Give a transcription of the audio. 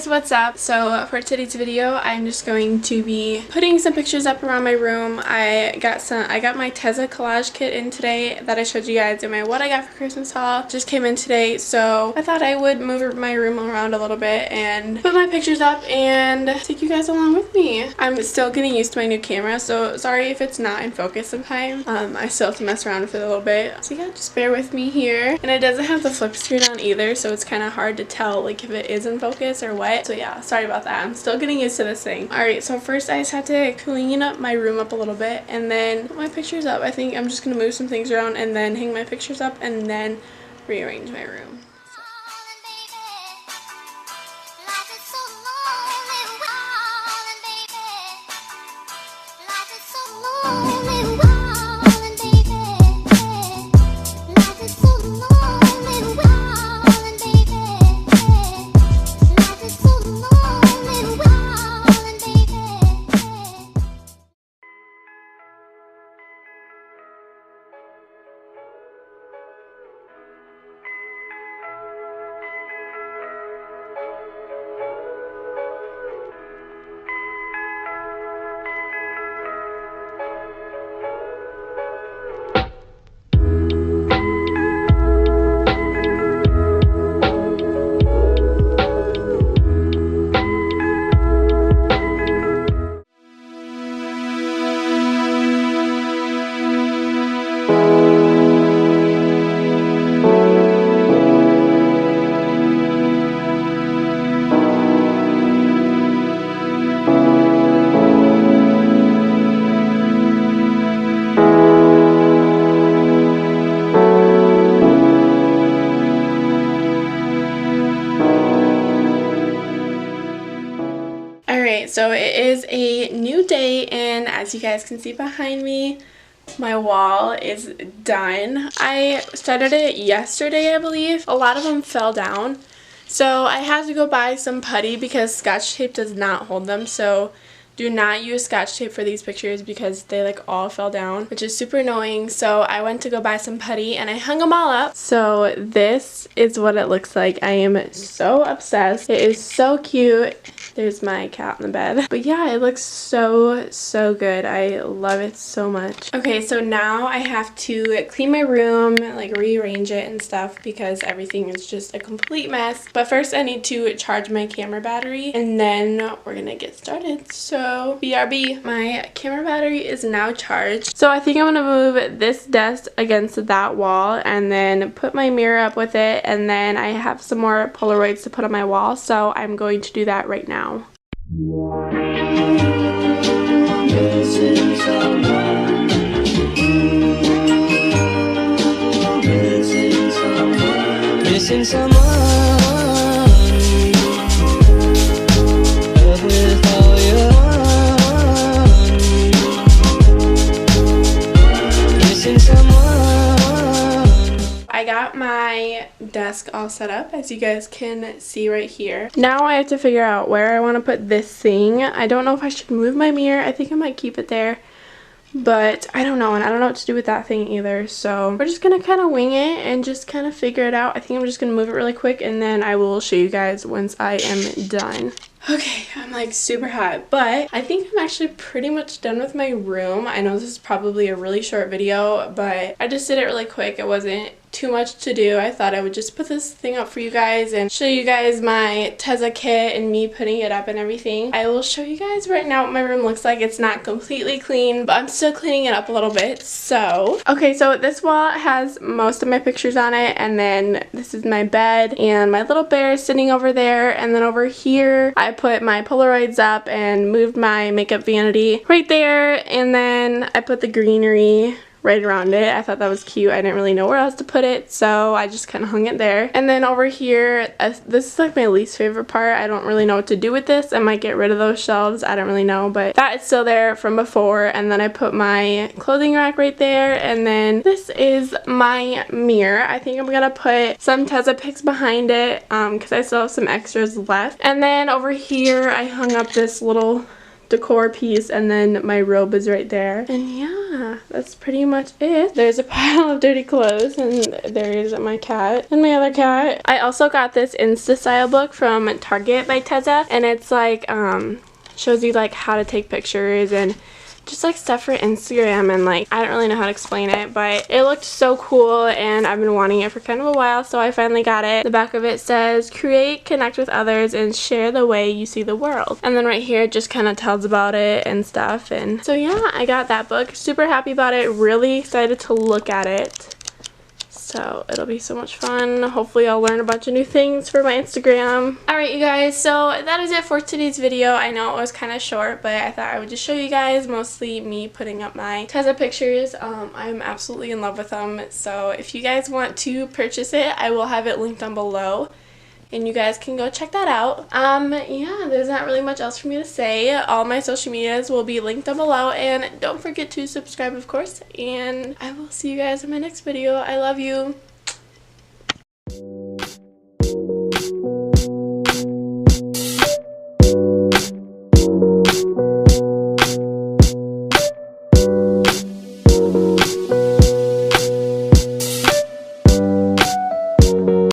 guys, what's up? So for today's video, I'm just going to be putting some pictures up around my room. I got my TEZZA collage kit in today that I showed you guys in my what I got for Christmas haul. Just came in today, so I thought I would move my room around a little bit and put my pictures up and take you guys along with me. I'm still getting used to my new camera, so sorry if it's not in focus sometimes. I still have to mess around with it a little bit, so yeah, just bear with me here. And it doesn't have the flip screen on either, so it's kind of hard to tell like if it is in focus or what. So yeah, sorry about that. I'm still getting used to this thing. Alright, so first I just have to clean up my room up a little bit and then put my pictures up. I think I'm just gonna move some things around and then hang my pictures up and then rearrange my room. So it is a new day, and as you guys can see behind me, my wall is done. I started it yesterday, I believe. A lot of them fell down, so I had to go buy some putty because Scotch tape does not hold them. So do not use Scotch tape for these pictures because they like all fell down, which is super annoying. So I went to go buy some putty and I hung them all up. So this is what it looks like. I am so obsessed. It is so cute. There's my cat in the bed. But yeah, it looks so good. I love it so much. Okay, so now I have to clean my room, like rearrange it and stuff because everything is just a complete mess. But first I need to charge my camera battery and then we're gonna get started. So BRB, my camera battery is now charged. So I think I'm gonna move this desk against that wall and then put my mirror up with it, and then I have some more Polaroids to put on my wall, so I'm going to do that right now. Missing someone. Missing someone. Love with all your heart. Missing someone. I got my desk all set up, as you guys can see right here. Now I have to figure out where I want to put this thing. I don't know if I should move my mirror. I think I might keep it there, but I don't know, and I don't know what to do with that thing either. So we're just gonna kind of wing it and just kind of figure it out. I think I'm just gonna move it really quick and then I will show you guys once I am done. Okay, I'm like super hot, but I think I'm actually pretty much done with my room. I know this is probably a really short video, but I just did it really quick. It wasn't too much to do. I thought I would just put this thing up for you guys and show you guys my TEZZA kit and me putting it up and everything. I will show you guys right now what my room looks like. It's not completely clean, but I'm still cleaning it up a little bit. So, okay, so this wall has most of my pictures on it, and then this is my bed and my little bear is sitting over there, and then over here I put my Polaroids up and moved my makeup vanity right there, and then I put the greenery right around it. I thought that was cute. I didn't really know where else to put it, so I just kind of hung it there. And then over here, this is like my least favorite part. I don't really know what to do with this. I might get rid of those shelves. I don't really know, but that is still there from before. And then I put my clothing rack right there, and then this is my mirror. I think I'm gonna put some TEZZA pics behind it because I still have some extras left. And then over here, I hung up this little decor piece, and then my robe is right there. And yeah, that's pretty much it. There's a pile of dirty clothes, and there's my cat and my other cat. I also got this Insta style book from Target by TEZZA, and it's like shows you like how to take pictures and just like stuff for Instagram, and like I don't really know how to explain it, but it looked so cool and I've been wanting it for kind of a while, so I finally got it. The back of it says create, connect with others, and share the way you see the world. And then right here it just kind of tells about it and stuff. And so yeah, I got that book. Super happy about it. Really excited to look at it. So it'll be so much fun. Hopefully I'll learn a bunch of new things for my Instagram. Alright you guys, so that is it for today's video. I know it was kind of short, but I thought I would just show you guys mostly me putting up my TEZZA pictures. I'm absolutely in love with them. So if you guys want to purchase it, I will have it linked down below, and you guys can go check that out. Yeah, there's not really much else for me to say. All my social medias will be linked down below, and don't forget to subscribe, of course, and I will see you guys in my next video. I love you.